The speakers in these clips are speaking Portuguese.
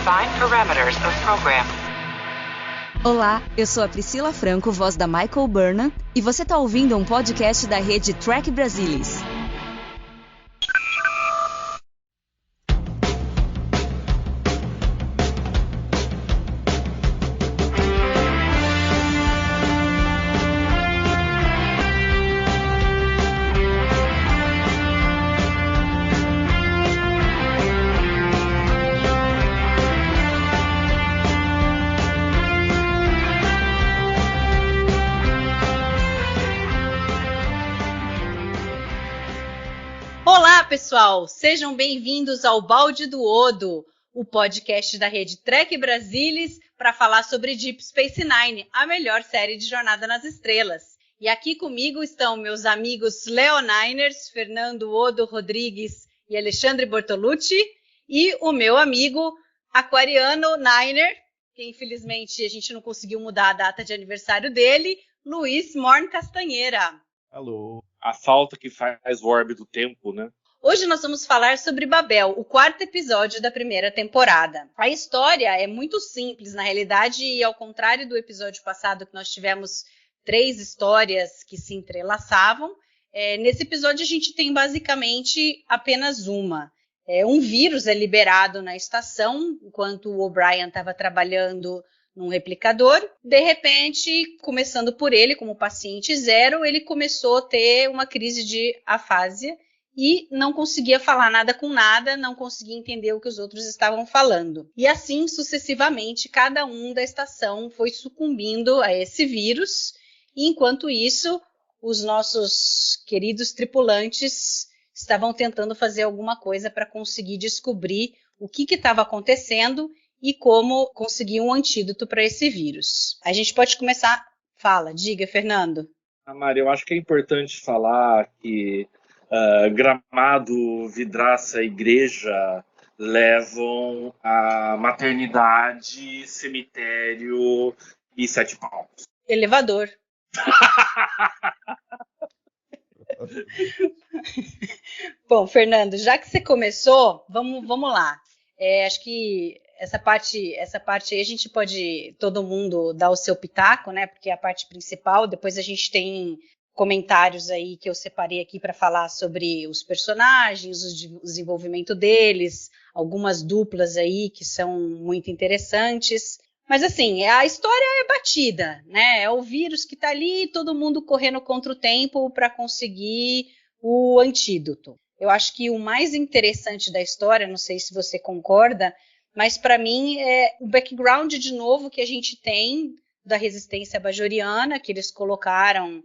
Define parameters of program. Olá, eu sou a Priscila Franco, voz da Michael Burnham, e você está ouvindo um podcast da rede Trek Brasilis. Olá, pessoal! Sejam bem-vindos ao Balde do Odo, o podcast da rede Trek Brasilis para falar sobre Deep Space Nine, a melhor série de Jornada nas Estrelas. E aqui comigo estão meus amigos Leoniners, Fernando Odo Rodrigues e Alexandre Bortolucci, e o meu amigo Aquariano Niner, que infelizmente a gente não conseguiu mudar a data de aniversário dele, Luiz Morn Castanheira. Alô. A falta que faz o orbe do tempo, né? Hoje nós vamos falar sobre Babel, o quarto episódio da primeira temporada. A história é muito simples, na realidade, e ao contrário do episódio passado, que nós tivemos 3 histórias que se entrelaçavam, nesse episódio a gente tem basicamente apenas uma. Um vírus é liberado na estação, enquanto o O'Brien estava trabalhando num replicador. De repente, começando por ele, como paciente zero, ele começou a ter uma crise de afasia e não conseguia falar nada com nada, não conseguia entender o que os outros estavam falando. E assim, sucessivamente, cada um da estação foi sucumbindo a esse vírus, e enquanto isso, os nossos queridos tripulantes estavam tentando fazer alguma coisa para conseguir descobrir o que estava acontecendo e como conseguir um antídoto para esse vírus. A gente pode começar. Fala, diga, Fernando. Mari, eu acho que é importante falar que Gramado, Vidraça, Igreja levam a maternidade, cemitério e 7 palmos. Elevador. Bom, Fernando, já que você começou, vamos lá. Acho que essa parte aí a gente pode, todo mundo, dar o seu pitaco, né? Porque é a parte principal. Depois a gente tem comentários aí que eu separei aqui para falar sobre os personagens, o desenvolvimento deles, algumas duplas aí que são muito interessantes. Mas assim, a história é batida, né? É o vírus que está ali, todo mundo correndo contra o tempo para conseguir o antídoto. Eu acho que o mais interessante da história, não sei se você concorda, mas para mim é o background de novo que a gente tem da resistência bajoriana, que eles colocaram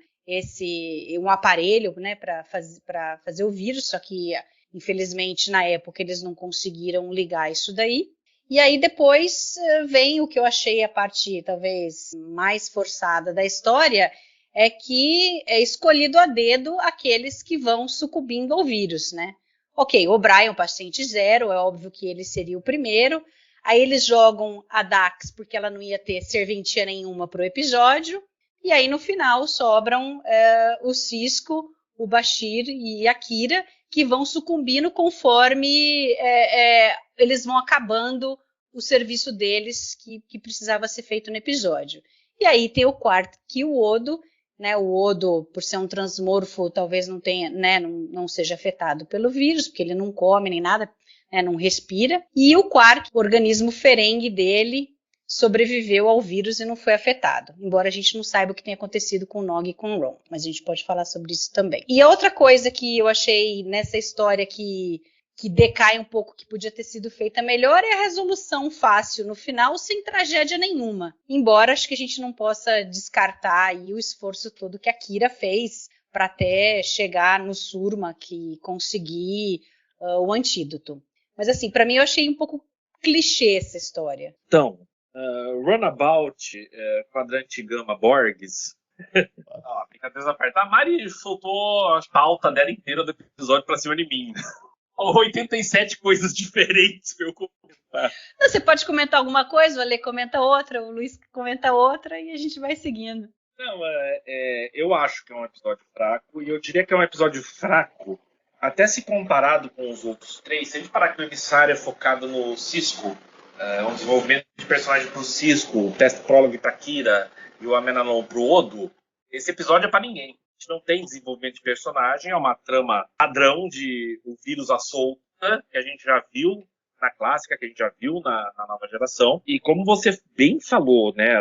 um aparelho, né, para fazer o vírus, só que infelizmente na época eles não conseguiram ligar isso daí. E aí depois vem o que eu achei a parte talvez mais forçada da história, é que é escolhido a dedo aqueles que vão sucumbindo ao vírus, né? Ok, O'Brien, o paciente zero, é óbvio que ele seria o primeiro. Aí eles jogam a Dax porque ela não ia ter serventia nenhuma para o episódio. E aí no final sobram o Sisko, o Bashir e a Kira, que vão sucumbindo conforme eles vão acabando o serviço deles que precisava ser feito no episódio. E aí tem o quarto, que o Odo, né, o Odo, por ser um transmorfo, talvez não tenha, né, não seja afetado pelo vírus, porque ele não come nem nada, né, não respira. E o Quark, o organismo ferengue dele, sobreviveu ao vírus e não foi afetado. Embora a gente não saiba o que tem acontecido com o Nog e com o Ron, mas a gente pode falar sobre isso também. E a outra coisa que eu achei nessa história que decai um pouco, que podia ter sido feita melhor, é a resolução fácil no final, sem tragédia nenhuma. Embora acho que a gente não possa descartar aí o esforço todo que a Kira fez para até chegar no Surma, que conseguir o antídoto. Mas assim, para mim eu achei um pouco clichê essa história. Então, Runabout, Quadrante Gama Borgs. Brincadeira à parte. A Mari soltou a pauta dela inteira do episódio pra cima de mim. 87 coisas diferentes pra eu comentar. Não, você pode comentar alguma coisa, o Ale comenta outra, o Luiz comenta outra e a gente vai seguindo. Não, eu acho que é um episódio fraco, e eu diria que é um episódio fraco, até se comparado com os outros 3. Se a gente parar que o emissário é focado no Sisko, um desenvolvimento de personagem pro Cisco, o teste prólogo pra Kira e o Amenanon pro Odo, esse episódio é pra ninguém. A gente não tem desenvolvimento de personagem, é uma trama padrão de o vírus à solta, que a gente já viu na clássica, que a gente já viu na nova geração. E como você bem falou, né,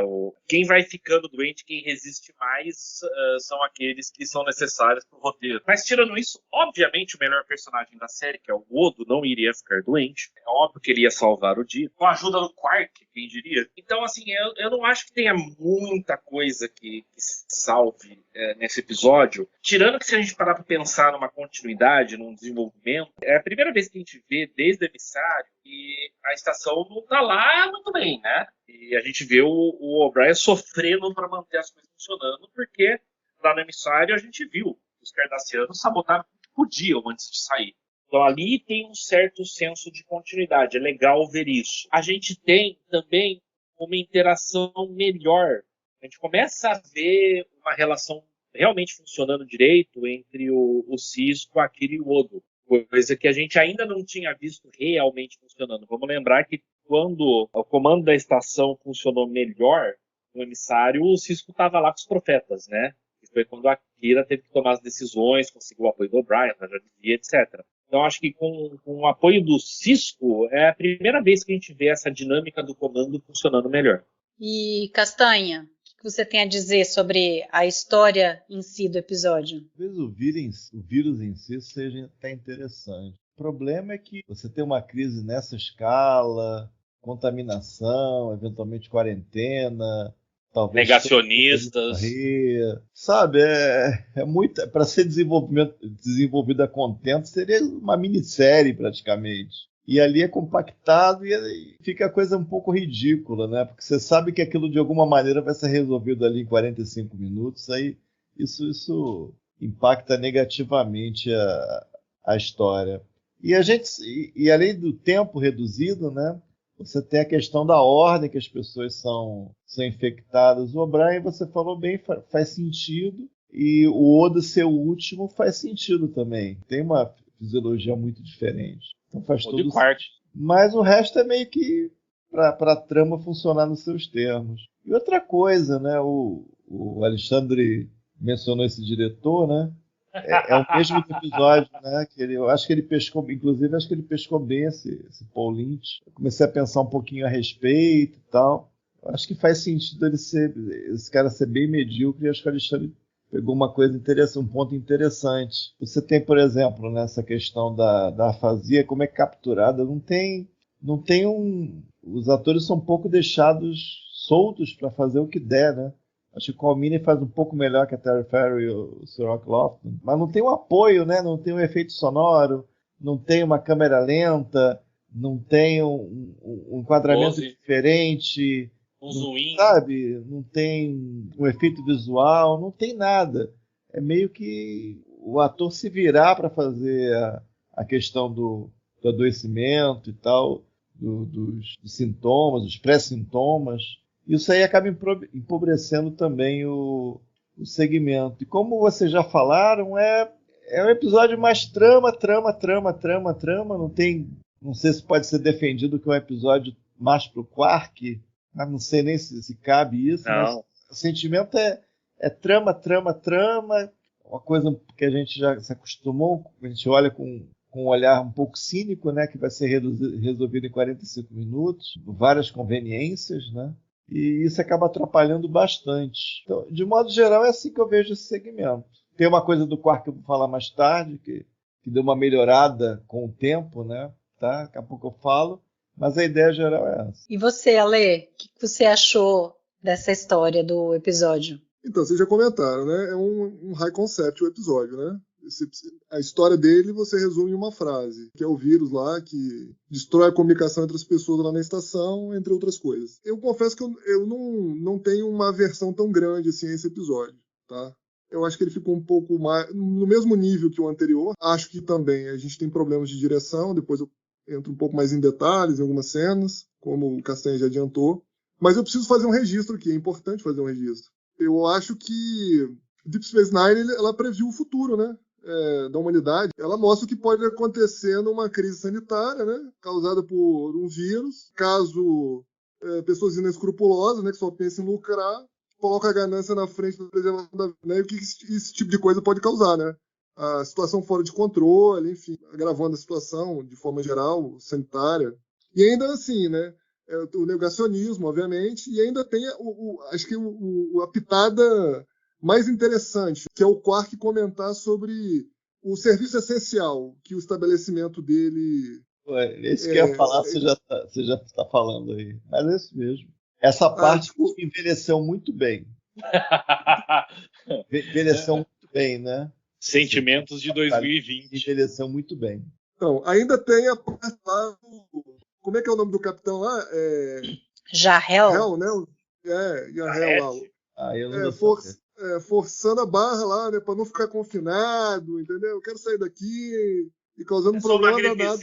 quem vai ficando doente, quem resiste mais, são aqueles que são necessários pro roteiro. Mas tirando isso, obviamente o melhor personagem da série, que é o Odo, não iria ficar doente. É óbvio que ele ia salvar o dia, com a ajuda do Quark, quem diria. Então, assim, eu não acho que tenha muita coisa que se salve nesse episódio. Tirando que se a gente parar pra pensar numa continuidade, num desenvolvimento, é a primeira vez que a gente vê, desde o emissário, e a estação não tá lá muito bem, né? E a gente vê o O'Brien sofrendo para manter as coisas funcionando, porque lá no emissário a gente viu os cardassianos sabotaram o que podiam antes de sair. Então ali tem um certo senso de continuidade, é legal ver isso. A gente tem também uma interação melhor. A gente começa a ver uma relação realmente funcionando direito entre o Cisco, a Kira e o Odo. Coisa que a gente ainda não tinha visto realmente funcionando. Vamos lembrar que quando o comando da estação funcionou melhor no emissário, o Cisco estava lá com os profetas, né? E foi quando a Kira teve que tomar as decisões, conseguiu o apoio do O'Brien, já dizia, etc. Então acho que com o apoio do Cisco é a primeira vez que a gente vê essa dinâmica do comando funcionando melhor. E Castanha, o que você tem a dizer sobre a história em si do episódio? Talvez o vírus em si seja até interessante. O problema é que você tem uma crise nessa escala, contaminação, eventualmente quarentena, talvez negacionistas. Sabe, é muito. Para ser desenvolvido a contento, seria uma minissérie praticamente. E ali é compactado e fica a coisa um pouco ridícula, né? Porque você sabe que aquilo de alguma maneira vai ser resolvido ali em 45 minutos, aí isso impacta negativamente a história. E além do tempo reduzido, né? Você tem a questão da ordem que as pessoas são infectadas. O O'Brien, você falou bem, faz sentido. E o Odo ser o último faz sentido também. Tem uma fisiologia muito diferente. Então faz todo sentido. Mas o resto é meio que para a trama funcionar nos seus termos. E outra coisa, né? O Alexandre mencionou esse diretor, né? É o mesmo episódio, né? Eu acho que ele pescou, inclusive, acho que ele pescou bem esse Paul Lynch. Eu comecei a pensar um pouquinho a respeito e tal. Eu acho que faz sentido esse cara ser bem medíocre, e acho que o Alexandre pegou uma coisa interessante, um ponto interessante. Você tem, por exemplo, nessa questão da afasia, como é capturada, não tem os atores são um pouco deixados soltos para fazer o que der, né? Acho que o Colmini faz um pouco melhor que a Terry Farrell e o Sir Rock Lofton, mas não tem um apoio, né? Não tem um efeito sonoro, não tem uma câmera lenta, não tem um enquadramento diferente, sabe? Não tem um efeito visual, não tem nada. É meio que o ator se virar para fazer a questão do adoecimento e tal, dos sintomas, dos pré-sintomas. Isso aí acaba empobrecendo também o segmento. E como vocês já falaram, é um episódio mais trama. Não sei se pode ser defendido que é um episódio mais pro Quark, mas não sei nem se cabe isso. Mas o sentimento é trama. Uma coisa que a gente já se acostumou, a gente olha com um olhar um pouco cínico, né, que vai ser resolvido em 45 minutos, várias conveniências, né? E isso acaba atrapalhando bastante. Então, de modo geral, é assim que eu vejo esse segmento. Tem uma coisa do Quark que eu vou falar mais tarde, que deu uma melhorada com o tempo, né? Tá? Daqui a pouco eu falo, mas a ideia geral é essa. E você, Ale, o que você achou dessa história do episódio? Então, vocês já comentaram, né? É um high concept o episódio, né? A história dele você resume em uma frase, que é o vírus lá que destrói a comunicação entre as pessoas lá na estação, entre outras coisas. Eu confesso que eu não tenho uma aversão tão grande assim a esse episódio, tá? Eu acho que ele ficou um pouco mais no mesmo nível que o anterior. Acho que também a gente tem problemas de direção, depois eu entro um pouco mais em detalhes em algumas cenas, como o Castanha já adiantou. Mas eu preciso fazer um registro aqui, é importante fazer um registro. Eu acho que Deep Space Nine ela previu o futuro, né? da humanidade, ela mostra o que pode acontecer numa crise sanitária, né, causada por um vírus, caso pessoas inescrupulosas, né, que só pensam em lucrar, colocam a ganância na frente da preservação da vida, né, e o que esse tipo de coisa pode causar, né? A situação fora de controle, enfim, agravando a situação de forma geral, sanitária. E ainda assim, né, o negacionismo, obviamente, e ainda tem, acho que a pitada mais interessante, que é o Quark comentar sobre o serviço essencial que o estabelecimento dele... Esse que eu ia falar, você já está falando aí. Mas é isso mesmo. Essa parte envelheceu muito bem. Envelheceu muito bem, né? Sentimentos de 2020. Envelheceu muito bem. Então, ainda tem a parte lá do... Como é que é o nome do capitão lá? Jahel, né? Jahel lá. Eu não forçando a barra lá, né? Para não ficar confinado, entendeu? Eu quero sair daqui e causando problema danado.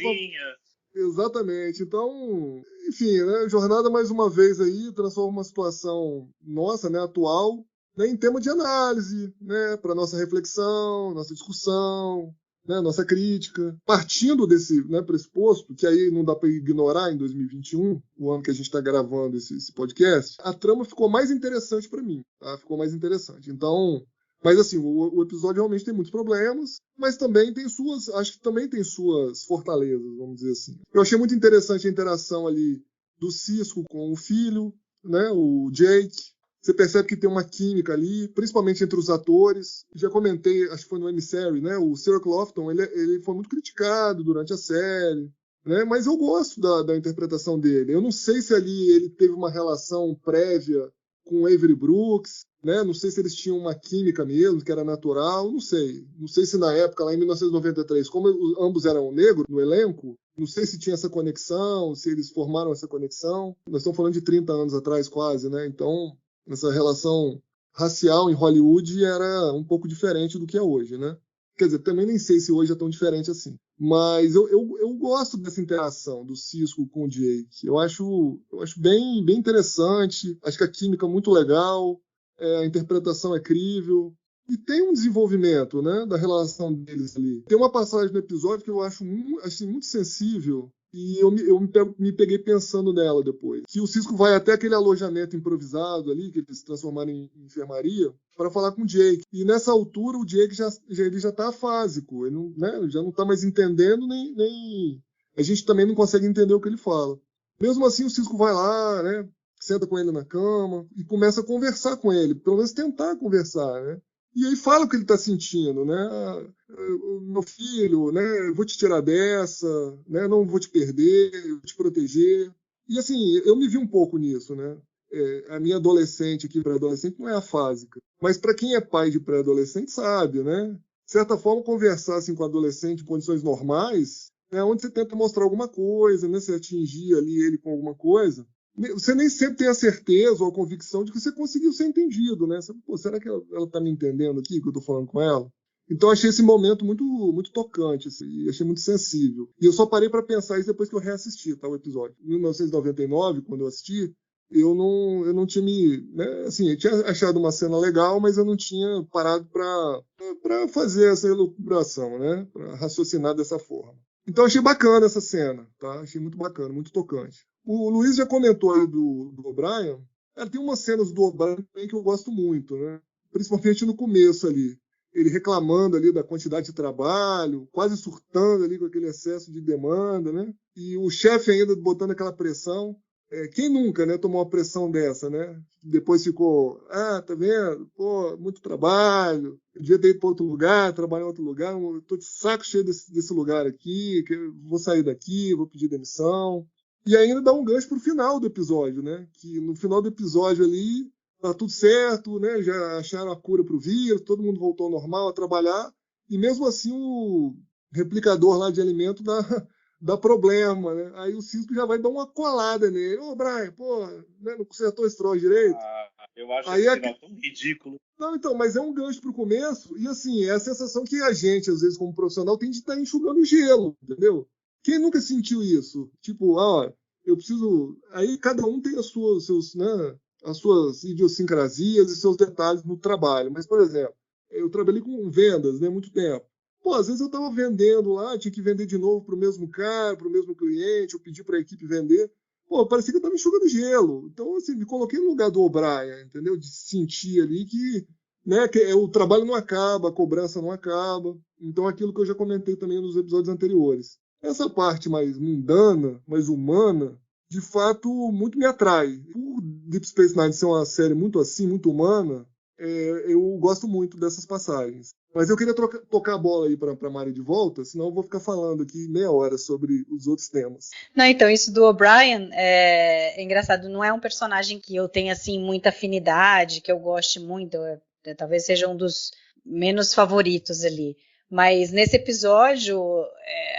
Exatamente. Então, enfim, né? Jornada mais uma vez aí transforma uma situação nossa, né? Atual, né? Em tema de análise, né? Para nossa reflexão, nossa discussão, né? Nossa crítica. Partindo desse, né, pressuposto, que aí não dá para ignorar em 2021, o ano que a gente está gravando esse podcast, a trama ficou mais interessante para mim, tá? Ficou mais interessante. Então, mas assim, o episódio realmente tem muitos problemas, mas também tem acho que também tem suas fortalezas, vamos dizer assim. Eu achei muito interessante a interação ali do Sisko com o filho, né, o Jake. Você percebe que tem uma química ali, principalmente entre os atores. Já comentei, acho que foi no Emissary, né, o Cyril Clofton, ele foi muito criticado durante a série, né, mas eu gosto da interpretação dele. Eu não sei se ali ele teve uma relação prévia com o Avery Brooks, né? Não sei se eles tinham uma química mesmo, que era natural, não sei. Não sei se na época, lá em 1993, como ambos eram negros no elenco, não sei se tinha essa conexão, se eles formaram essa conexão. Nós estamos falando de 30 anos atrás, quase, né? Então, essa relação racial em Hollywood era um pouco diferente do que é hoje, né? Quer dizer, também nem sei se hoje é tão diferente assim. Mas eu gosto dessa interação do Sisko com o Jake. Eu acho bem interessante. Acho que a química é muito legal. A interpretação é crível. E tem um desenvolvimento, né, da relação deles ali. Tem uma passagem no episódio que eu achei muito sensível. E eu me peguei pensando nela depois. Que o Sisko vai até aquele alojamento improvisado ali, que eles transformaram em enfermaria, para falar com o Jake. E nessa altura o Jake já está afásico. Ele não, né, já não está mais entendendo, nem... A gente também não consegue entender o que ele fala. Mesmo assim, o Sisko vai lá, né, senta com ele na cama e começa a conversar com ele. Pelo menos tentar conversar, né? E aí fala o que ele está sentindo, né? Meu filho, né? Eu vou te tirar dessa, né? Não vou te perder, eu vou te proteger. E assim, eu me vi um pouco nisso, né? A minha adolescente aqui, pré-adolescente, não é afásica. Mas para quem é pai de pré-adolescente, sabe, né? De certa forma, conversar assim, com adolescente em condições normais, né? Onde você tenta mostrar alguma coisa, né? Você atingir ali ele com alguma coisa. Você nem sempre tem a certeza ou a convicção de que você conseguiu ser entendido, né? Pô, será que ela está me entendendo aqui, que eu estou falando com ela? Então, eu achei esse momento muito, muito tocante, assim, e achei muito sensível. E eu só parei para pensar isso depois que eu reassisti, tá, o episódio. Em 1999, quando eu assisti, eu não tinha né, assim, eu tinha achado uma cena legal, mas eu não tinha parado para fazer essa elucubração, né? Para raciocinar dessa forma. Então, achei bacana essa cena, tá? Achei muito bacana, muito tocante. O Luiz já comentou aí do O'Brien. Tem umas cenas do O'Brien também que eu gosto muito, né? Principalmente no começo ali. Ele reclamando ali da quantidade de trabalho, quase surtando ali com aquele excesso de demanda, né? E o chefe ainda botando aquela pressão. Quem nunca, né, tomou uma pressão dessa, né? Depois ficou, tá vendo? Pô, muito trabalho, eu devia ter ido para outro lugar, trabalhar em outro lugar, eu tô de saco cheio desse lugar aqui, que eu vou sair daqui, vou pedir demissão. E ainda dá um gancho pro final do episódio, né? Que no final do episódio ali, tá tudo certo, né? Já acharam a cura pro vírus, todo mundo voltou ao normal a trabalhar, e mesmo assim o replicador lá de alimento dá problema, né? Aí o Sisko já vai dar uma colada nele. Ô, Brian, pô, né? Não consertou esse troço direito? Eu acho esse final tão ridículo. Não, então, mas é um gancho pro começo, e assim, é a sensação que a gente, às vezes, como profissional, tem de estar enxugando gelo, entendeu? Quem nunca sentiu isso? Tipo, eu preciso... Aí cada um tem as suas idiosincrasias e seus detalhes no trabalho. Mas, por exemplo, eu trabalhei com vendas, né, muito tempo. Pô, às vezes eu estava vendendo lá, tinha que vender de novo para o mesmo cara, para o mesmo cliente, eu pedi para a equipe vender. Pô, parecia que eu estava enxugando gelo. Então, assim, me coloquei no lugar do O'Brien, entendeu? De sentir ali que, né, o trabalho não acaba, a cobrança não acaba. Então, aquilo que eu já comentei também nos episódios anteriores. Essa parte mais mundana, mais humana, de fato, muito me atrai. Por Deep Space Nine ser uma série muito assim, muito humana, eu gosto muito dessas passagens. Mas eu queria tocar a bola aí para a Mari de volta, senão eu vou ficar falando aqui meia hora sobre os outros temas. Não, então, isso do O'Brien é engraçado. Não é um personagem que eu tenha, assim, muita afinidade, que eu goste muito. Talvez seja um dos menos favoritos ali. Mas nesse episódio,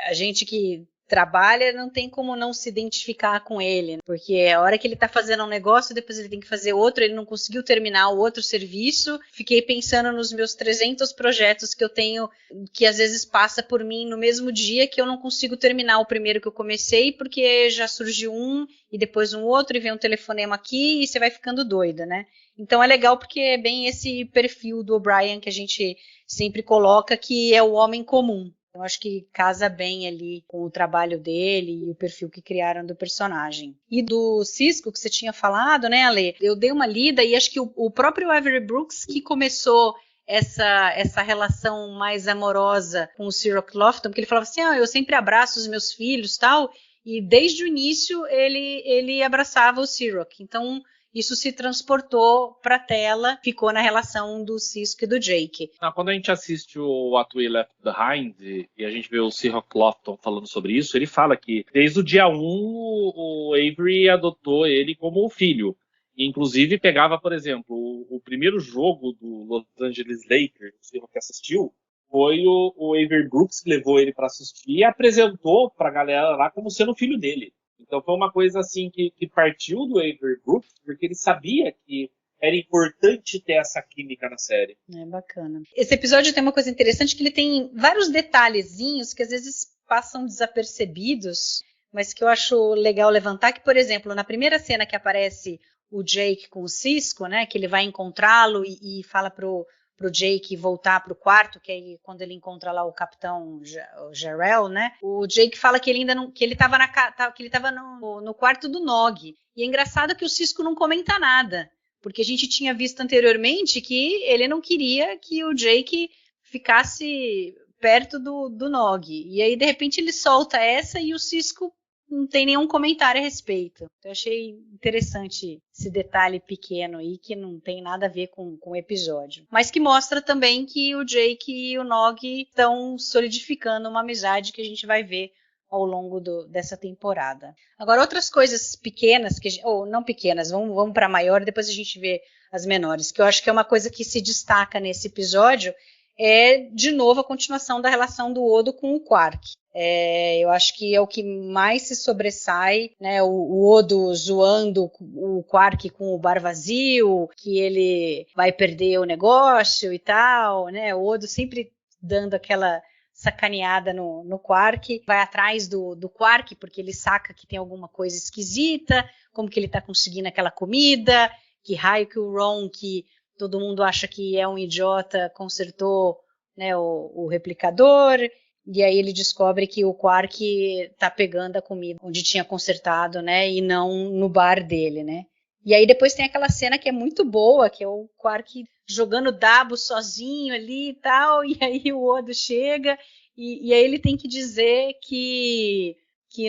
a gente que trabalha não tem como não se identificar com ele, porque a hora que ele tá fazendo um negócio, depois ele tem que fazer outro, ele não conseguiu terminar o outro serviço. Fiquei pensando nos meus 300 projetos que eu tenho, que às vezes passa por mim no mesmo dia, que eu não consigo terminar o primeiro que eu comecei, porque já surgiu um, e depois um outro, e vem um telefonema aqui, e você vai ficando doida, né? Então é legal porque é bem esse perfil do O'Brien que a gente sempre coloca, que é o homem comum. Eu acho que casa bem ali com o trabalho dele e o perfil que criaram do personagem. E do Sisko, que você tinha falado, né, Ale? Eu dei uma lida e acho que o próprio Avery Brooks que começou essa relação mais amorosa com o Cirroc Lofton, porque ele falava assim, eu sempre abraço os meus filhos, tal, e desde o início ele abraçava o Cirroc. Então isso se transportou para a tela, ficou na relação do Sisko e do Jake. Quando a gente assiste o What We Left Behind e a gente vê o Cirroc Lofton falando sobre isso, ele fala que desde o dia 1 o Avery adotou ele como filho. E, inclusive pegava, por exemplo, o primeiro jogo do Los Angeles Lakers, o Cirroc que assistiu, foi o Avery Brooks que levou ele para assistir e apresentou para a galera lá como sendo o filho dele. Então foi uma coisa assim que partiu do Avery Brooks, porque ele sabia que era importante ter essa química na série. É bacana. Esse episódio tem uma coisa interessante, que ele tem vários detalhezinhos que às vezes passam desapercebidos, mas que eu acho legal levantar, que, por exemplo, na primeira cena que aparece o Jake com o Sisko, né, que ele vai encontrá-lo e fala pro Jake voltar pro quarto, que aí quando ele encontra lá o capitão Jarrell, né? O Jake fala que ele ainda não, que ele tava no quarto do Nog. E é engraçado que o Sisko não comenta nada, porque a gente tinha visto anteriormente que ele não queria que o Jake ficasse perto do Nog. E aí de repente ele solta essa e o Sisko não tem nenhum comentário a respeito. Eu achei interessante esse detalhe pequeno aí, que não tem nada a ver com o episódio. Mas que mostra também que o Jake e o Nog estão solidificando uma amizade que a gente vai ver ao longo dessa temporada. Agora, outras coisas pequenas, ou não pequenas, vamos para maior, depois a gente vê as menores, que eu acho que é uma coisa que se destaca nesse episódio, é, de novo, a continuação da relação do Odo com o Quark. Eu acho que é o que mais se sobressai, né? O Odo zoando o Quark com o bar vazio, que ele vai perder o negócio e tal, né? O Odo sempre dando aquela sacaneada no Quark, vai atrás do Quark, porque ele saca que tem alguma coisa esquisita, como que ele tá conseguindo aquela comida, que raio que o Ron, que todo mundo acha que é um idiota, consertou, né, o replicador, e aí ele descobre que o Quark tá pegando a comida onde tinha consertado, né, e não no bar dele, né. E aí depois tem aquela cena que é muito boa, que é o Quark jogando dabo sozinho ali e tal, e aí o Odo chega, e aí ele tem que dizer que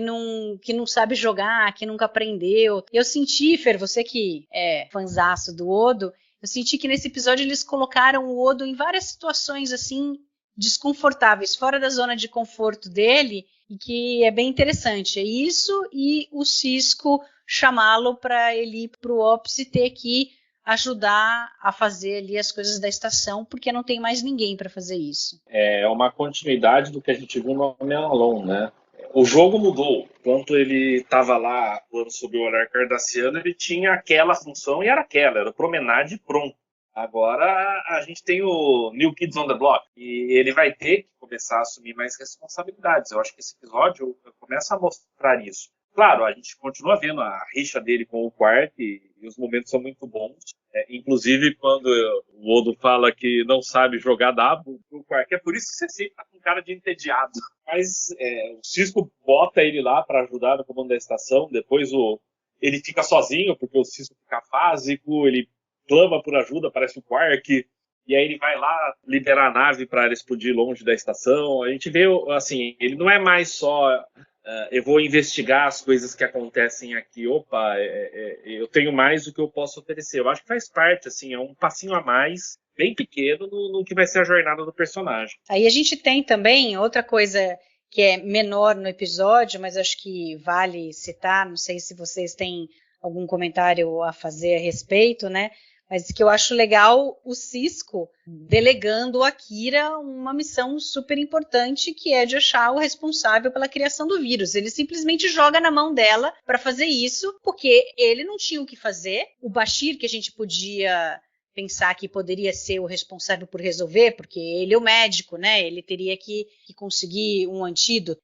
não sabe jogar, que nunca aprendeu. Eu senti, Fer, você que é fanzaço do Odo, eu senti que nesse episódio eles colocaram o Odo em várias situações assim desconfortáveis, fora da zona de conforto dele, e que é bem interessante. É isso e o Sisko chamá-lo para ele ir para o Ops e ter que ajudar a fazer ali as coisas da estação, porque não tem mais ninguém para fazer isso. É uma continuidade do que a gente viu no Man Alone, né? O jogo mudou. Enquanto ele estava lá atuando sob o olhar cardassiano, ele tinha aquela função e era o promenade pronto. Agora a gente tem o New Kids on the Block e ele vai ter que começar a assumir mais responsabilidades. Eu acho que esse episódio começa a mostrar isso. Claro, a gente continua vendo a rixa dele com o Quark e os momentos são muito bons. Inclusive, quando o Odo fala que não sabe jogar dado, o Quark é por isso que você sempre tá com cara de entediado. Mas o Sisko bota ele lá para ajudar no comando da estação, depois ele fica sozinho, porque o Sisko fica afásico, ele clama por ajuda, parece o Quark, e aí ele vai lá liberar a nave para ela explodir longe da estação. A gente vê, assim, ele não é mais só... eu vou investigar as coisas que acontecem aqui. Opa, eu tenho mais do que eu posso oferecer. Eu acho que faz parte, assim, é um passinho a mais, bem pequeno, no que vai ser a jornada do personagem. Aí a gente tem também outra coisa que é menor no episódio, mas acho que vale citar, não sei se vocês têm algum comentário a fazer a respeito, né? Mas que eu acho legal o Sisko delegando a Kira uma missão super importante, que é de achar o responsável pela criação do vírus. Ele simplesmente joga na mão dela para fazer isso, porque ele não tinha o que fazer. O Bashir, que a gente podia pensar que poderia ser o responsável por resolver, porque ele é o médico, né? Ele teria que conseguir um antídoto.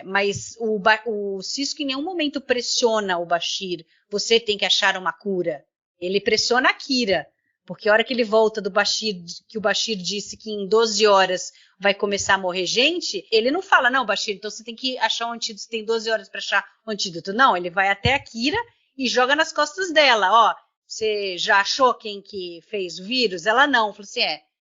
Mas o Sisko em nenhum momento pressiona o Bashir. Você tem que achar uma cura. Ele pressiona a Kira, porque a hora que ele volta do Bashir, que o Bashir disse que em 12 horas vai começar a morrer gente, ele não fala, não, Bashir, então você tem que achar um antídoto, você tem 12 horas para achar um antídoto. Não, ele vai até a Kira e joga nas costas dela, ó, você já achou quem que fez o vírus? Ela não, falou assim,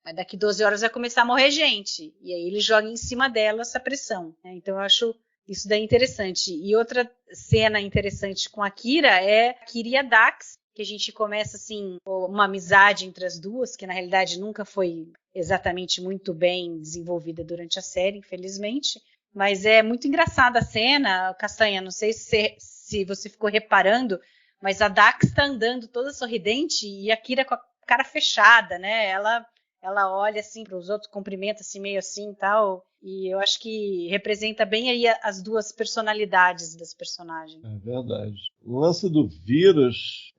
mas daqui 12 horas vai começar a morrer gente. E aí ele joga em cima dela essa pressão, né? Então eu acho isso daí interessante. E outra cena interessante com a Kira é a Kira e a Dax, que a gente começa, assim, uma amizade entre as duas, que na realidade nunca foi exatamente muito bem desenvolvida durante a série, infelizmente. Mas é muito engraçada a cena, Castanha, não sei se você ficou reparando, mas a Dax está andando toda sorridente e a Kira com a cara fechada, né? Ela olha assim para os outros, cumprimenta assim, meio assim e tal. E eu acho que representa bem aí as duas personalidades das personagens. É verdade. O lance do vírus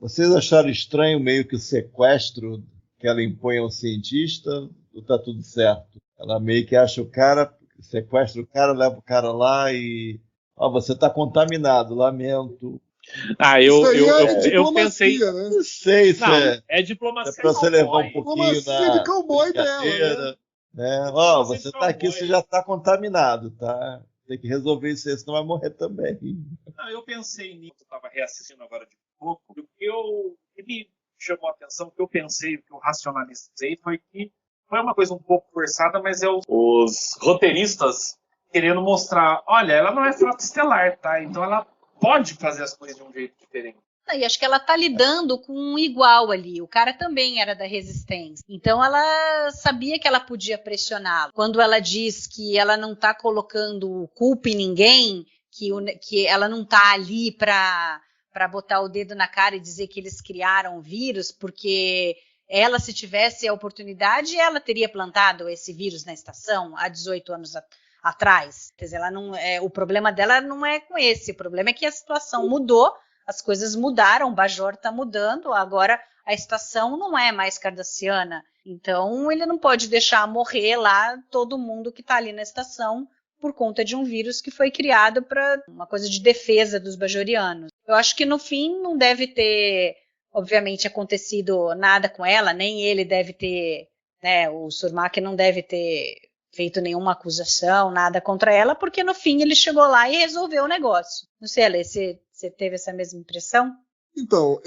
vocês acharam estranho meio que o sequestro que ela impõe ao cientista, ou tá tudo certo? Ela meio que acha o cara, sequestra o cara, leva o cara lá e... você tá contaminado, lamento. Eu pensei... Né? Não sei se é diplomacia pra você levar um pouquinho de cowboy dela, né? Você tá aqui, você já tá contaminado, tá? Tem que resolver isso aí, senão vai morrer também. Eu pensei nisso, eu estava reassistindo agora de pouco, e o que me chamou a atenção, o que eu pensei, o que eu racionalizei, foi que foi uma coisa um pouco forçada, mas os roteiristas querendo mostrar, olha, ela não é frota estelar, tá? Então ela pode fazer as coisas de um jeito diferente. E acho que ela tá lidando com um igual ali. O cara também era da resistência. Então ela sabia que ela podia pressioná-lo. Quando ela diz que ela não tá colocando culpa em ninguém, que ela não tá ali para botar o dedo na cara e dizer que eles criaram o vírus, porque ela, se tivesse a oportunidade, ela teria plantado esse vírus na estação há 18 anos atrás. Quer dizer, o problema dela não é com esse. O problema é que a situação mudou. As coisas mudaram, o Bajor está mudando, agora a estação não é mais cardassiana, então ele não pode deixar morrer lá todo mundo que está ali na estação por conta de um vírus que foi criado para uma coisa de defesa dos bajorianos. Eu acho que no fim não deve ter, obviamente, acontecido nada com ela, nem ele deve ter, né, o Surmak não deve ter feito nenhuma acusação, nada contra ela, porque no fim ele chegou lá e resolveu o negócio. Não sei, Alê, você teve essa mesma impressão? Então,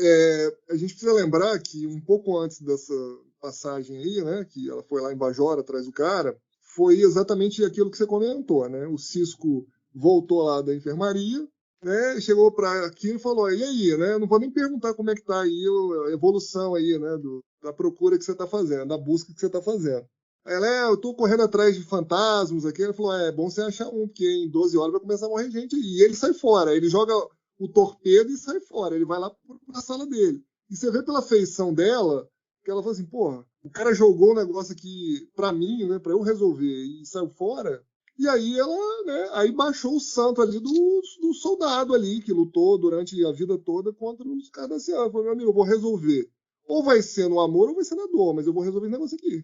a gente precisa lembrar que um pouco antes dessa passagem aí, né, que ela foi lá em Bajor atrás do cara, foi exatamente aquilo que você comentou, né? O Sisko voltou lá da enfermaria, né, chegou para aqui e falou, e aí, né? Não vou nem perguntar como é que tá aí a evolução aí, né, da procura que você está fazendo, da busca que você está fazendo. Ela, eu tô correndo atrás de fantasmas aqui. Ela falou, é bom você achar um, porque em 12 horas vai começar a morrer gente. E ele sai fora, ele joga o torpedo e sai fora. Ele vai lá pra sala dele. E você vê pela feição dela, que ela fala assim, porra, o cara jogou um negócio aqui pra mim, né, pra eu resolver, e saiu fora. E aí ela, né, aí baixou o santo ali do soldado ali, que lutou durante a vida toda contra os cardassianos. Falou, meu amigo, eu vou resolver. Ou vai ser no amor ou vai ser na dor, mas eu vou resolver esse negócio aqui.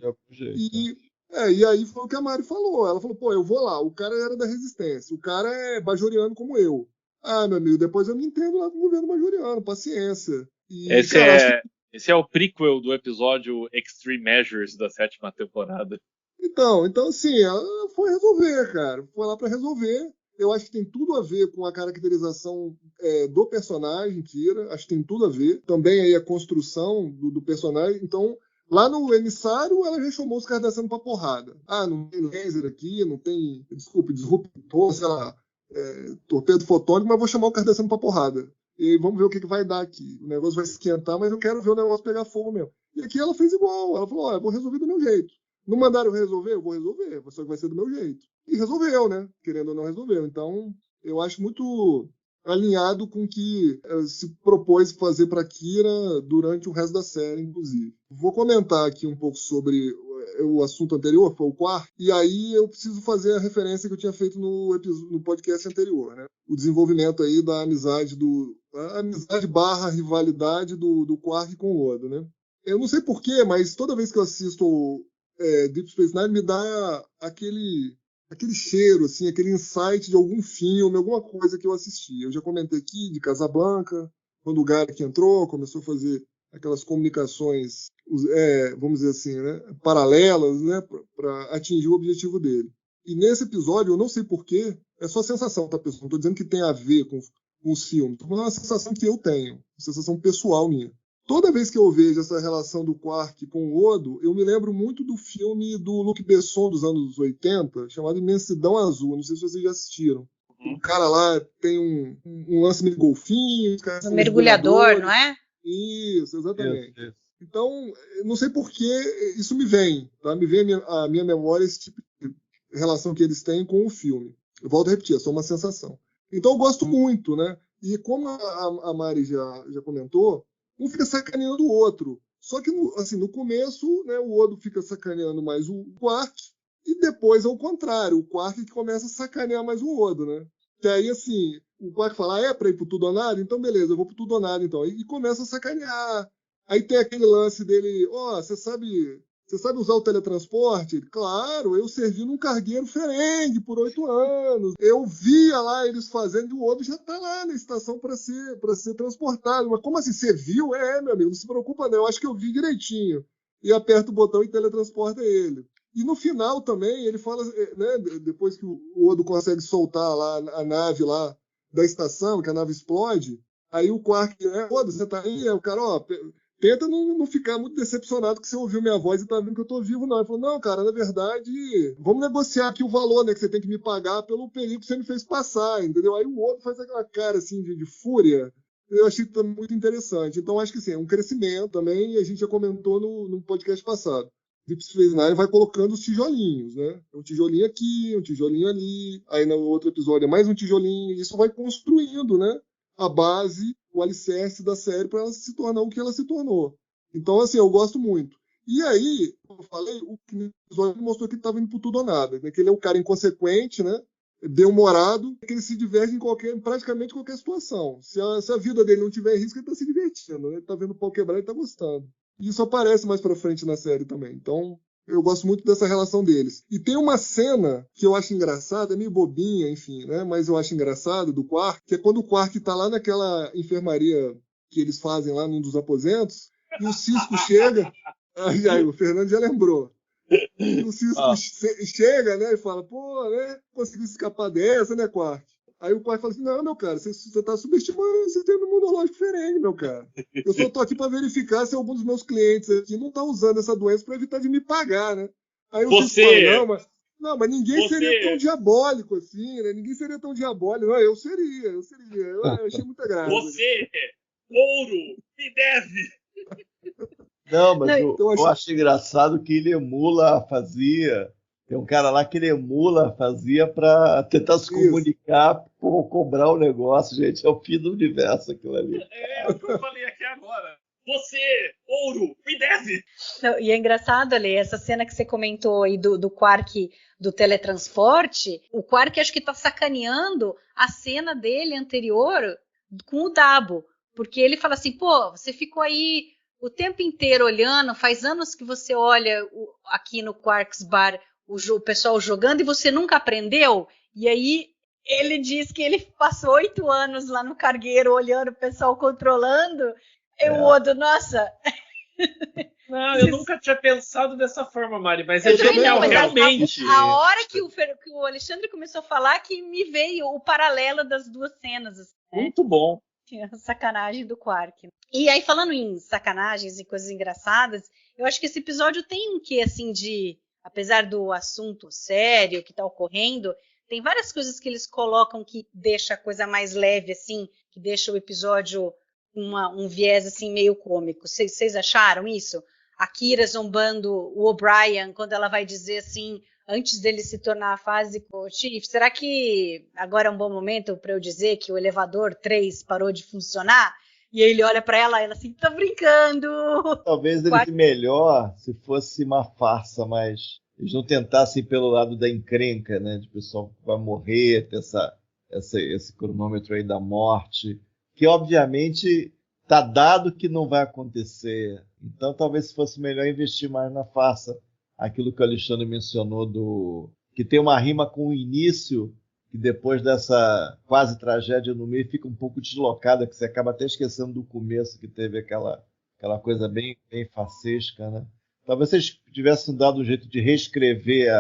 E aí foi o que a Mari falou. Ela falou, pô, eu vou lá, o cara era da resistência, o cara é bajoriano como eu. Ah, meu amigo, depois eu me entendo lá com o governo bajoriano, paciência. E, esse é o prequel do episódio Extreme Measures da 7ª temporada. Então assim, ela foi resolver, cara. Foi lá pra resolver. Eu acho que tem tudo a ver com a caracterização do personagem, Kira. Acho que tem tudo a ver. Também aí a construção do personagem. Então, lá no emissário, ela já chamou os caras descendo pra porrada. Ah, não tem laser aqui, não tem, disruptor, sei lá, torpedo fotônico, mas vou chamar o cara descendo pra porrada. E vamos ver o que vai dar aqui. O negócio vai esquentar, mas eu quero ver o negócio pegar fogo mesmo. E aqui ela fez igual. Ela falou, eu vou resolver do meu jeito. Não mandaram eu resolver? Eu vou resolver. Só que vai ser do meu jeito. E resolveu, né? Querendo ou não, resolveu. Então, eu acho muito alinhado com o que se propôs fazer para Kira durante o resto da série, inclusive. Vou comentar aqui um pouco sobre o assunto anterior, foi o quarto, e aí eu preciso fazer a referência que eu tinha feito no podcast anterior, né? O desenvolvimento aí da amizade / rivalidade do Quark com o Odo, né? Eu não sei porquê, mas toda vez que eu assisto Deep Space Nine me dá aquele cheiro, assim, aquele insight de algum filme, alguma coisa que eu assisti. Eu já comentei aqui de Casablanca, quando o Garak entrou, começou a fazer aquelas comunicações, vamos dizer assim, né, paralelas, né, para atingir o objetivo dele. E nesse episódio, eu não sei porquê, é só sensação, tá, pessoal? Não estou dizendo que tem a ver com os filmes, é uma sensação que eu tenho, uma sensação pessoal minha. Toda vez que eu vejo essa relação do Quark com o Odo, eu me lembro muito do filme do Luc Besson dos anos 80, chamado Imensidão Azul. Não sei se vocês já assistiram. O cara lá tem um lance meio golfinho. Um mergulhador, não é? Isso, exatamente. Isso. Então, não sei por que isso me vem. Tá? Me vem a minha memória esse tipo de relação que eles têm com o filme. Eu volto a repetir, é só uma sensação. Então, eu gosto muito, né? E como a Mari já comentou, um fica sacaneando o outro. Só que, no começo, né, o Odo fica sacaneando mais o Quark, e depois, ao contrário, o Quark que começa a sacanear mais o Odo, né? Que aí, assim, o Quark fala, pra ir pro tudo ou nada? Então, beleza, eu vou pro tudo ou nada, então. E começa a sacanear. Aí tem aquele lance dele, você sabe usar o teletransporte? Ele, claro, eu servi num cargueiro Ferengue por 8 anos. Eu via lá eles fazendo e o Odo já tá lá na estação para ser transportado. Mas como assim, você viu? Meu amigo, não se preocupa não, eu acho que eu vi direitinho. E aperta o botão e teletransporta ele. E no final também, ele fala, né, depois que o Odo consegue soltar lá a nave lá da estação, que a nave explode, aí o Quark, Odo, você tá aí? Aí o cara, tenta não ficar muito decepcionado que você ouviu minha voz e tá vendo que eu tô vivo, não. Ele falou, não, cara, na verdade, vamos negociar aqui o valor, né, que você tem que me pagar pelo perigo que você me fez passar, entendeu? Aí o outro faz aquela cara, assim, de fúria. Eu achei que tá muito interessante. Então, acho que, sim, é um crescimento também, e a gente já comentou no podcast passado. Deep Space Nine vai colocando os tijolinhos, né? Um tijolinho aqui, um tijolinho ali, aí no outro episódio é mais um tijolinho, e isso vai construindo, né? A base, o alicerce da série para ela se tornar o que ela se tornou. Então, assim, eu gosto muito. E aí, como eu falei, o episódio mostrou que ele estava indo por tudo ou nada, né? Que ele é um cara inconsequente, né? Bem-humorado, que ele se diverte em praticamente qualquer situação. Se a vida dele não tiver em risco, ele está se divertindo, né? Ele está vendo o pau quebrar e está gostando. E isso aparece mais para frente na série também. Então, eu gosto muito dessa relação deles. E tem uma cena que eu acho engraçada, é meio bobinha, enfim, né? Mas eu acho engraçado, do Quark, que é quando o Quark tá lá naquela enfermaria que eles fazem lá num dos aposentos, e o Cisco chega. Aí, o Fernando já lembrou. E o Cisco chega, né? E fala, pô, né? Conseguiu escapar dessa, né, Quark? Aí o Quark fala assim, não, meu cara, você tá subestimando o sistema imunológico Ferengue, meu cara. Eu só tô aqui para verificar se algum dos meus clientes aqui não tá usando essa doença para evitar de me pagar, né? Aí o Cisco fala, não, mas ninguém seria tão diabólico assim, né? Ninguém seria tão diabólico. Não, eu seria. Eu achei muita graça. Você, ouro, me deve. Não, mas eu acho engraçado que ele fazia... Tem um cara lá que ele fazia para tentar se comunicar por cobrar o negócio, gente. É o fim do universo aquilo ali. É o que eu falei aqui agora. Você, ouro, me deve! Não, e é engraçado, Ale, essa cena que você comentou aí do Quark do teletransporte, o Quark acho que tá sacaneando a cena dele anterior com o Dabo, porque ele fala assim, pô, você ficou aí o tempo inteiro olhando, faz anos que você olha aqui no Quarks Bar o pessoal jogando e você nunca aprendeu, e aí ele diz que ele passou 8 anos lá no cargueiro olhando o pessoal controlando, o Odo, nossa... Não, eu nunca tinha pensado dessa forma, Mari, mas é genial, mas realmente. A hora que o Alexandre começou a falar, que me veio o paralelo das duas cenas. Assim, né? Muito bom. A sacanagem do Quark. E aí, falando em sacanagens e coisas engraçadas, eu acho que esse episódio tem um quê, assim, de... Apesar do assunto sério que está ocorrendo, tem várias coisas que eles colocam que deixa a coisa mais leve, assim, que deixa o episódio um viés, assim, meio cômico. Vocês acharam isso? A Kira zombando o O'Brien, quando ela vai dizer assim, antes dele se tornar afásico, Chief, será que agora é um bom momento para eu dizer que o elevador 3 parou de funcionar? E aí ele olha para ela assim, tá brincando. Talvez ele fosse melhor se fosse uma farsa, mas eles não tentassem pelo lado da encrenca, né? De pessoal que vai morrer, ter esse cronômetro aí da morte, que obviamente está dado que não vai acontecer. Então talvez fosse melhor investir mais na farsa. Aquilo que o Alexandre mencionou, que tem uma rima com o início, que depois dessa quase tragédia no meio fica um pouco deslocada, que você acaba até esquecendo do começo, que teve aquela coisa bem, bem facesca, né? Talvez vocês tivessem dado um jeito de reescrever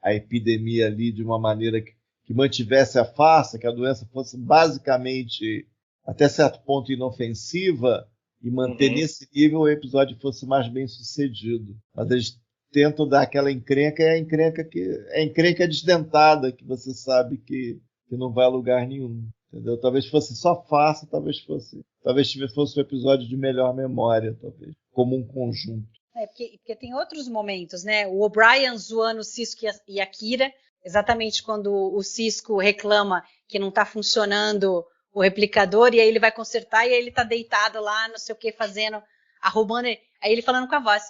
a epidemia ali de uma maneira que mantivesse a farsa, que a doença fosse basicamente, até certo ponto, inofensiva, e manter nesse nível o episódio fosse mais bem sucedido. Mas eles tentam dar aquela encrenca, é a encrenca desdentada, que você sabe que não vai a lugar nenhum. Entendeu? Talvez fosse só farsa, talvez fosse um episódio de melhor memória, talvez, como um conjunto. Porque tem outros momentos, né? O O'Brien zoando o Cisco e a Kira, exatamente quando o Cisco reclama que não está funcionando o replicador, e aí ele vai consertar, e aí ele tá deitado lá, não sei o que, arrumando, aí ele falando com a voz,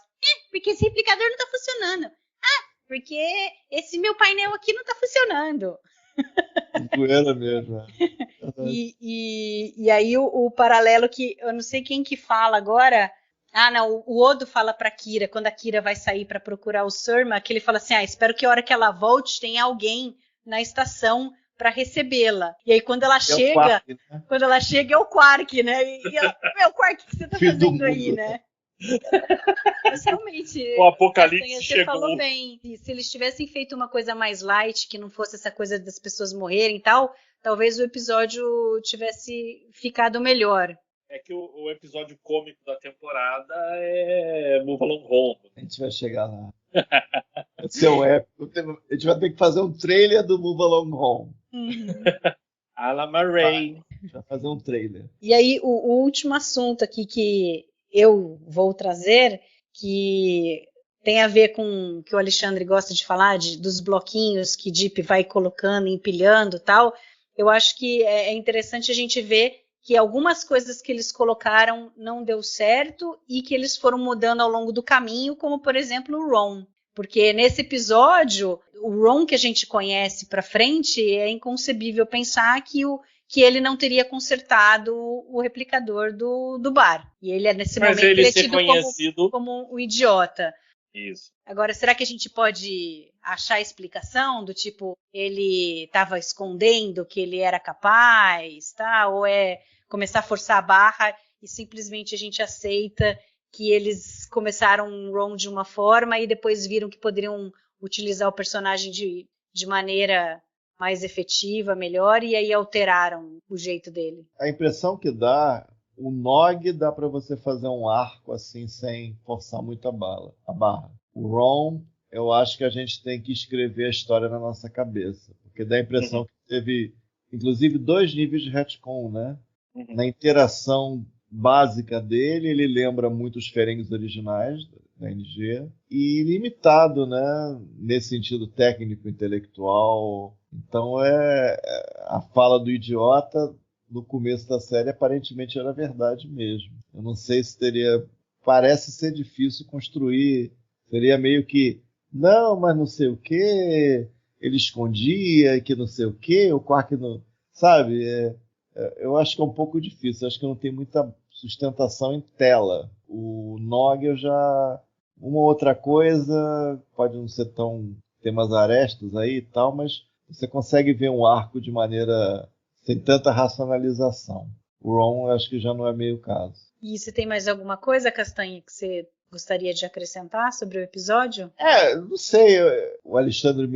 porque esse replicador não tá funcionando. Porque esse meu painel aqui não tá funcionando. Doera mesmo. E aí o paralelo que, eu não sei quem que fala agora, não, o Odo fala pra Kira, quando a Kira vai sair para procurar o Surma, que ele fala assim, espero que a hora que ela volte tenha alguém na estação para recebê-la. E aí quando ela chega, Quark, né? Quando ela chega é o Quark, né? E ela, Quark, o que você tá fazendo aí, né? Mas realmente, o apocalipse você chegou. Falou bem. Se eles tivessem feito uma coisa mais light, que não fosse essa coisa das pessoas morrerem e tal, talvez o episódio tivesse ficado melhor. É que o episódio cômico da temporada é Move Along Home. A gente vai chegar lá. Vai ser um épico. A gente vai ter que fazer um trailer do Move Along Home. Alama Ray. A gente vai fazer um trailer. E aí, o último assunto aqui que eu vou trazer, que tem a ver com o que o Alexandre gosta de falar, dos bloquinhos que Deep vai colocando, empilhando e tal, eu acho que é interessante a gente ver que algumas coisas que eles colocaram não deu certo e que eles foram mudando ao longo do caminho, como, por exemplo, o Ron. Porque nesse episódio, o Ron que a gente conhece pra frente, é inconcebível pensar que ele não teria consertado o replicador do bar. E ele é nesse momento ele é tido como um idiota. Isso. Agora, será que a gente pode achar a explicação do tipo, ele estava escondendo que ele era capaz, tá? Ou é começar a forçar a barra e simplesmente a gente aceita que eles começaram um Ron de uma forma e depois viram que poderiam utilizar o personagem de maneira mais efetiva, melhor, e aí alteraram o jeito dele. A impressão que dá, o Nog dá para você fazer um arco assim sem forçar muito a barra. O Ron, eu acho que a gente tem que escrever a história na nossa cabeça, porque dá a impressão que teve, inclusive, 2 níveis de retcon, né? Na interação básica dele, ele lembra muito os Ferengis originais da NG, e limitado, né? Nesse sentido técnico, intelectual. Então, a fala do idiota no começo da série aparentemente era verdade mesmo. Eu não sei se parece ser difícil construir, seria meio que, não, mas não sei o que, ele escondia, que não sei o que, o Quark não... Sabe, eu acho que é um pouco difícil, acho que não tem muita sustentação em tela. O Nog eu já... Uma outra coisa, pode não ser tão... Tem umas arestas aí e tal, mas você consegue ver um arco de maneira... sem tanta racionalização. O Ron, eu acho que já não é meio caso. E você tem mais alguma coisa, Castanha, que você gostaria de acrescentar sobre o episódio? Não sei, o Alexandre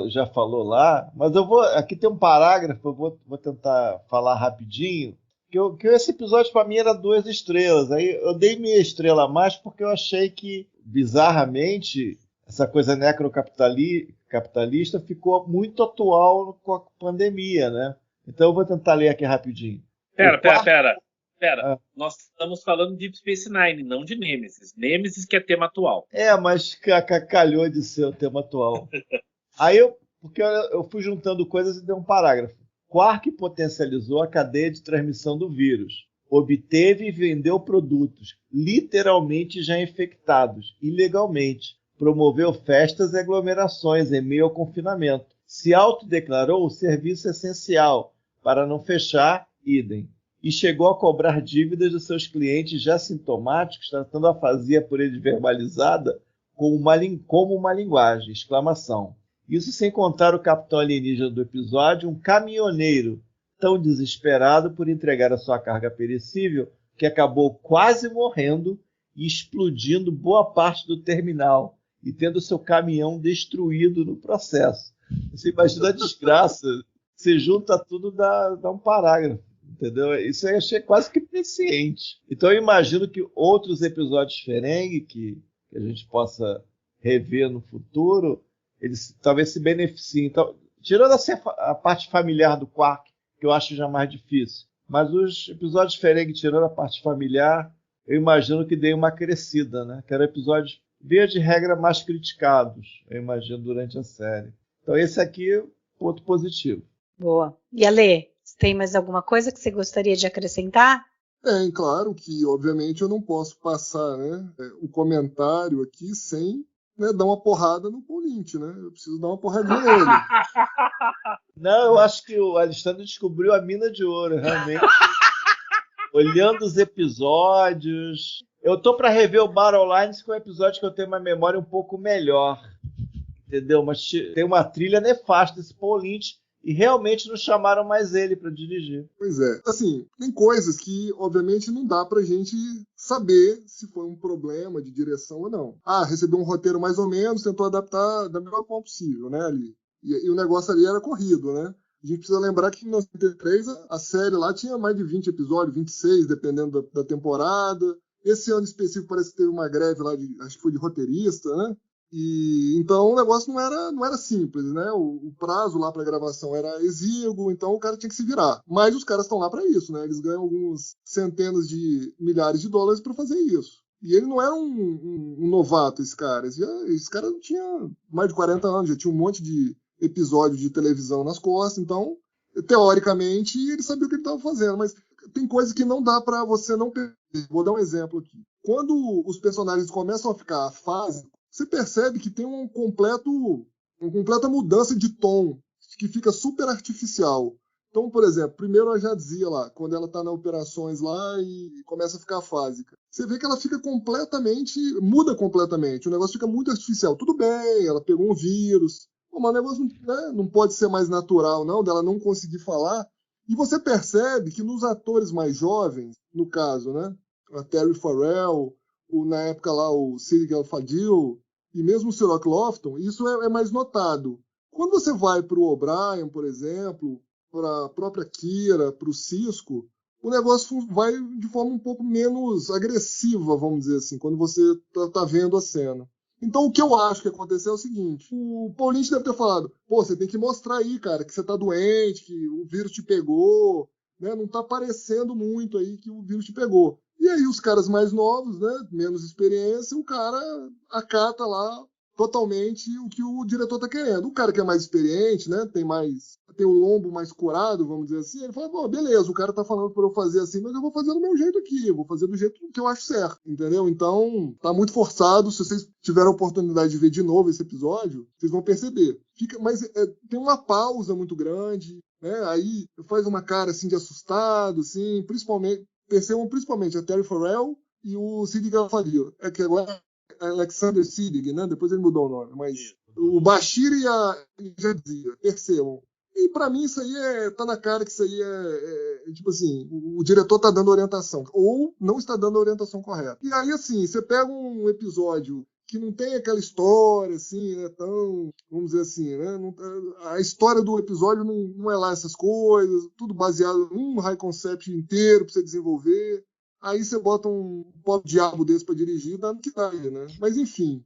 já falou lá, mas aqui tem um parágrafo, eu vou tentar falar rapidinho, que esse episódio para mim era 2 estrelas, aí eu dei minha estrela a mais porque eu achei que, bizarramente, essa coisa necrocapitalista ficou muito atual com a pandemia, né? Então eu vou tentar ler aqui rapidinho. Pera. Nós estamos falando de Deep Space Nine, não de Nemesis. Nemesis que é tema atual. Mas calhou de ser o tema atual. Porque eu fui juntando coisas e dei um parágrafo. Quark potencializou a cadeia de transmissão do vírus. Obteve e vendeu produtos, literalmente já infectados, ilegalmente. Promoveu festas e aglomerações em meio ao confinamento. Se autodeclarou o serviço essencial para não fechar, idem. E chegou a cobrar dívidas dos seus clientes já sintomáticos, tratando a afasia por eles verbalizada como uma linguagem, exclamação. Isso sem contar o capitão alienígena do episódio, um caminhoneiro tão desesperado por entregar a sua carga perecível que acabou quase morrendo e explodindo boa parte do terminal e tendo seu caminhão destruído no processo. Você imagina a desgraça, você junta tudo, dá um parágrafo, entendeu? Isso eu achei quase que presciente. Então eu imagino que outros episódios Ferengi que a gente possa rever no futuro, eles talvez se beneficiem. Então, tirando a parte familiar do Quark, que eu acho já mais difícil, mas os episódios Ferengi, tirando a parte familiar, eu imagino que dei uma crescida, né? Que eram episódios, via de regra, mais criticados, eu imagino, durante a série. Então esse aqui é ponto positivo. Boa. E Ale, tem mais alguma coisa que você gostaria de acrescentar? Claro que, obviamente, eu não posso passar, né, o comentário aqui sem, né, dar uma porrada no Paul Lynch, né? Eu preciso dar uma porradinha nele. Não, eu acho que o Alexandre descobriu a mina de ouro, realmente. Olhando os episódios. Eu tô para rever o Battle Lines, que é um episódio que eu tenho uma memória um pouco melhor. Entendeu? Mas tem uma trilha nefasta desse Paul Lynch. E realmente não chamaram mais ele para dirigir. Pois é. Assim, tem coisas que, obviamente, não dá pra gente saber se foi um problema de direção ou não. Recebeu um roteiro mais ou menos, tentou adaptar da melhor forma possível, né, ali. E o negócio ali era corrido, né? A gente precisa lembrar que em 93 a série lá tinha mais de 20 episódios, 26, dependendo da temporada. Esse ano específico parece que teve uma greve lá, acho que foi de roteirista, né? E então o negócio não era simples, né? O prazo lá para gravação era exíguo, então o cara tinha que se virar. Mas os caras estão lá para isso, né? Eles ganham algumas centenas de milhares de dólares para fazer isso. E ele não era um novato, esse cara. Esse cara tinha mais de 40 anos, já tinha um monte de episódio de televisão nas costas, então, teoricamente, ele sabia o que ele estava fazendo. Mas tem coisa que não dá para você não perder. Vou dar um exemplo aqui. Quando os personagens começam a ficar afásicos, você percebe que tem uma completa mudança de tom, que fica super artificial. Então, por exemplo, primeiro a Jadzia lá, quando ela tá nas operações lá e começa a ficar afásica. Você vê que ela fica muda completamente, o negócio fica muito artificial. Tudo bem, ela pegou um vírus, mas o negócio não pode ser mais natural, não, dela não conseguir falar. E você percebe que nos atores mais jovens, no caso, né, a Terry Farrell, na época lá o Ciri Gale-Fadil, e mesmo o Cirroc Lofton, isso é mais notado. Quando você vai para o O'Brien, por exemplo, para a própria Kira, para o Sisko, o negócio vai de forma um pouco menos agressiva, vamos dizer assim, quando você está vendo a cena. Então o que eu acho que aconteceu é o seguinte, o Paul Lynch deve ter falado, você tem que mostrar aí, cara, que você está doente, que o vírus te pegou, né? Não está parecendo muito aí que o vírus te pegou. E aí os caras mais novos, né, menos experiência, o cara acata lá totalmente o que o diretor tá querendo. O cara que é mais experiente, né, tem o lombo mais curado, vamos dizer assim, ele fala, beleza, o cara tá falando para eu fazer assim, mas eu vou fazer do meu jeito aqui, eu vou fazer do jeito que eu acho certo, entendeu? Então, tá muito forçado. Se vocês tiverem a oportunidade de ver de novo esse episódio, vocês vão perceber. Mas tem uma pausa muito grande, né, aí faz uma cara assim de assustado, assim, principalmente percebam principalmente a Terry Farrell e o Sidney Gaffario. É que agora é Alexander Siddig, né? Depois ele mudou o nome, mas o Bashir e a Jadzia, percebam. E pra mim isso aí tá na cara que isso aí tipo assim, o diretor tá dando orientação, ou não está dando a orientação correta. E aí assim, você pega um episódio que não tem aquela história assim, né, tão, vamos dizer assim, né, não, a história do episódio não é lá essas coisas, tudo baseado num high concept inteiro pra você desenvolver. Aí você bota um pobre diabo desse pra dirigir, dá no que dá aí, né? Mas enfim,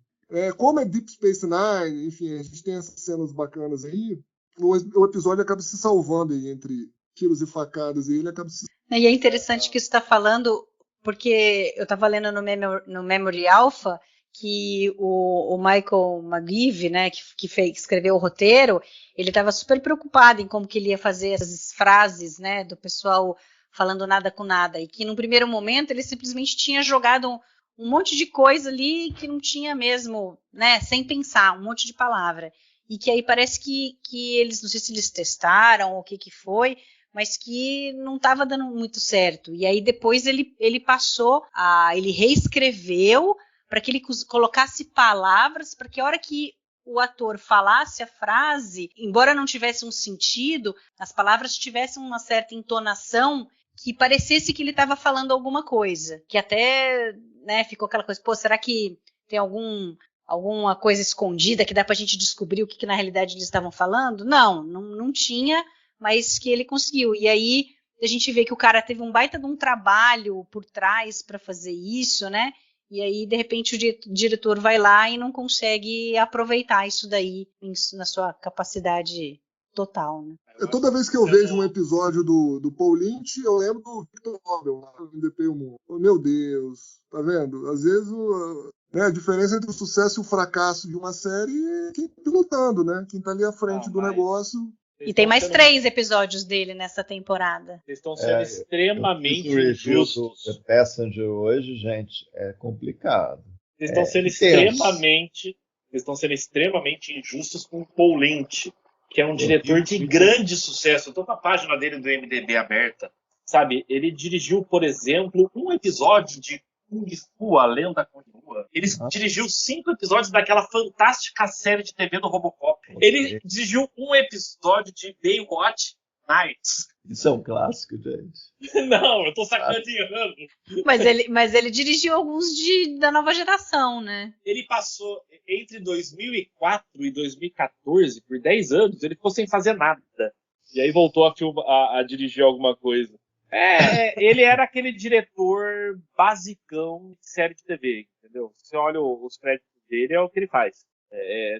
como é Deep Space Nine, enfim, a gente tem essas cenas bacanas aí, o episódio acaba se salvando aí entre tiros e facadas, e ele acaba se... E é interessante que isso está falando, porque eu estava lendo no Memory Alpha que o Michael McGeevy, né, que escreveu o roteiro, ele estava super preocupado em como que ele ia fazer essas frases, né, do pessoal falando nada com nada, e que no primeiro momento ele simplesmente tinha jogado um monte de coisa ali que não tinha mesmo, né, sem pensar, um monte de palavra. E que aí parece que eles, não sei se eles testaram ou o que foi, mas que não estava dando muito certo. E aí depois ele ele reescreveu para que ele colocasse palavras, para que a hora que o ator falasse a frase, embora não tivesse um sentido, as palavras tivessem uma certa entonação que parecesse que ele estava falando alguma coisa. Que até, né, ficou aquela coisa, pô, será que tem alguma coisa escondida que dá pra gente descobrir o que na realidade eles estavam falando? Não tinha, mas que ele conseguiu. E aí a gente vê que o cara teve um baita de um trabalho por trás para fazer isso, né? E aí, de repente, o diretor vai lá e não consegue aproveitar isso daí na sua capacidade total, né? Toda vez que eu vejo um episódio do Paul Lynch, eu lembro do Victor Nobel, lá no MDP o Mundo. Oh, meu Deus, tá vendo? Às vezes a diferença entre o sucesso e o fracasso de uma série é quem tá pilotando, né? Quem tá ali à frente do negócio. E tem mais 3 episódios dele nessa temporada. Eles estão sendo extremamente injustos. The Passenger hoje, gente, é complicado. Eles estão sendo extremamente injustos com o Paul Lynch, que é um diretor de grande sucesso. Eu tô com a página dele do MDB aberta. Sabe, ele dirigiu, por exemplo, um episódio de Kung Fu, A Lenda Continua. Ele dirigiu 5 episódios daquela fantástica série de TV do Robocop. Ele dirigiu um episódio de Baywatch Nights. Isso é um clássico, gente. Não, eu tô sacaneando. Mas ele dirigiu alguns da nova geração, né? Ele passou entre 2004 e 2014, por 10 anos, ele ficou sem fazer nada. E aí voltou a dirigir alguma coisa. Ele era aquele diretor basicão de série de TV, entendeu? Você olha os créditos dele, é o que ele faz.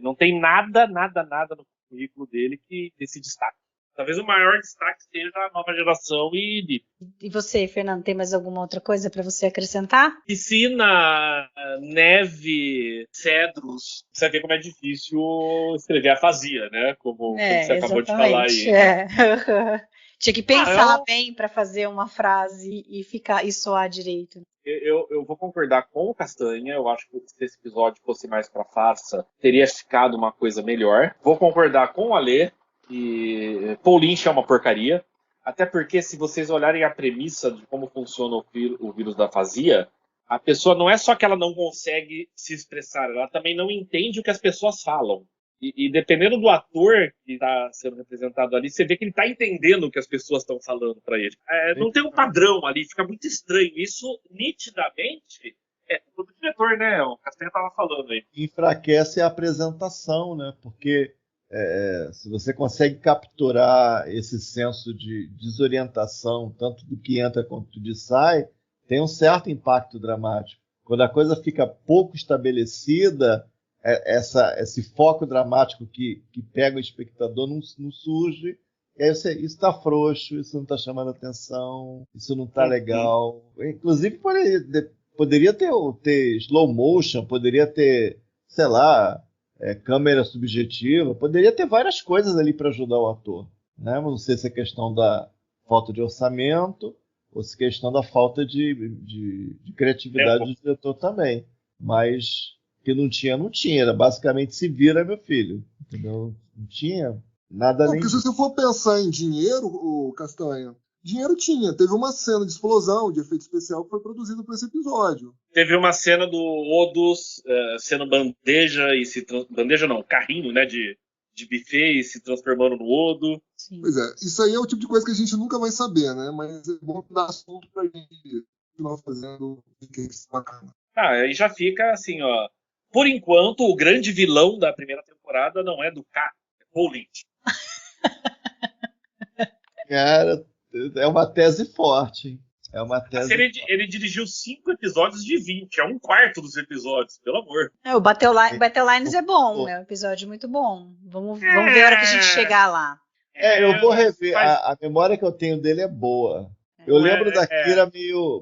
Não tem nada no currículo dele que se destaque. Talvez o maior destaque seja a nova geração e você, Fernando, tem mais alguma outra coisa para você acrescentar? Piscina, neve, cedros. Você vê como é difícil escrever afasia, né? Como você acabou de falar aí. Tinha que pensar bem para fazer uma frase e soar direito. Eu vou concordar com o Castanha. Eu acho que se esse episódio fosse mais para farsa, teria ficado uma coisa melhor. Vou concordar com o Alê. E Paul Lynch é uma porcaria, até porque se vocês olharem a premissa de como funciona o vírus da afasia, a pessoa não é só que ela não consegue se expressar, ela também não entende o que as pessoas falam. E dependendo do ator que está sendo representado ali, você vê que ele está entendendo o que as pessoas estão falando para ele. Não tem um padrão ali, fica muito estranho. Isso, nitidamente, é do diretor, né? O Castanha estava falando aí. Enfraquece a apresentação, né? Porque se você consegue capturar esse senso de desorientação, tanto do que entra quanto do que sai, tem um certo impacto dramático. Quando a coisa fica pouco estabelecida, esse foco dramático que pega o espectador não surge, e aí isso está frouxo, isso não está chamando atenção, isso não está legal. Inclusive, poderia ter slow motion, poderia ter, sei lá, câmera subjetiva, poderia ter várias coisas ali para ajudar o ator, né? Não sei se é questão da falta de orçamento ou se é questão da falta de criatividade do diretor também, mas que não tinha, era basicamente se vira, meu filho, entendeu? Não tinha nada além disso. Porque se você for pensar em dinheiro, Castanha, dinheiro tinha. Teve uma cena de explosão, de efeito especial, que foi produzida para esse episódio. Teve uma cena do Odo sendo bandeja e bandeja não, carrinho, né, de buffet e se transformando no Odo. Sim. Pois é, isso aí é o tipo de coisa que a gente nunca vai saber, né? Mas é bom dar assunto pra gente continuar fazendo que é bacana. Aí já fica assim, ó. Por enquanto, o grande vilão da primeira temporada não é do K, é Paul Lynch. Cara, é uma tese forte, hein? É uma tese. Ele dirigiu 5 episódios de 20, é um quarto dos episódios, pelo amor. O Battle Lines é bom, é um episódio muito bom. Vamos ver a hora que a gente chegar lá. Eu vou rever. A memória que eu tenho dele é boa. Eu lembro da Kira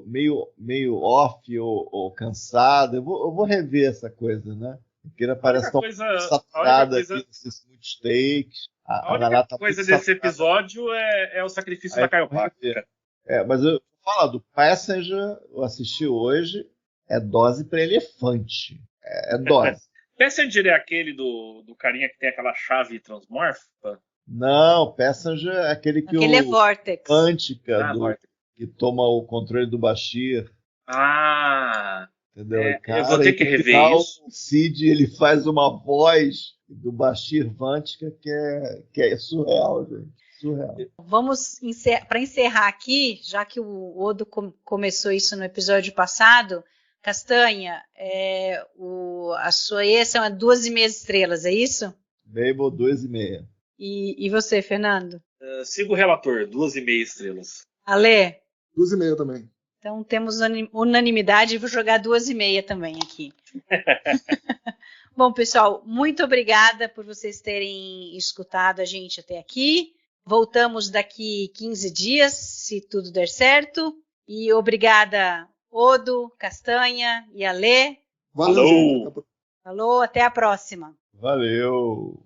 meio off ou cansada. Eu vou rever essa coisa, né? A Kira parece tão saturada aqui nesses muitos takes. A única coisa desse episódio é o sacrifício da Caiopatra. Mas eu falo do Passenger, eu assisti hoje, é dose para elefante. É dose. Passenger é aquele do carinha que tem aquela chave transmórfica? Não, Passenger é aquele que aquele é Vortex. Quântica, que toma o controle do Bashir. Entendeu? Cara, eu vou ter que rever isso. O Cid, ele faz uma voz do Bashir Vântica que é surreal, gente. Surreal. Vamos para encerrar aqui, já que o Odo começou isso no episódio passado. Castanha, a sua são 2,5 estrelas, é isso? Babel 2,5. E você, Fernando? Sigo o relator, 2,5 estrelas. Ale? 2,5 também. Então temos unanimidade, vou jogar 2,5 também aqui. Bom, pessoal, muito obrigada por vocês terem escutado a gente até aqui. Voltamos daqui 15 dias, se tudo der certo. E obrigada, Odo, Castanha e Ale. Valeu. Falou, até a próxima. Valeu.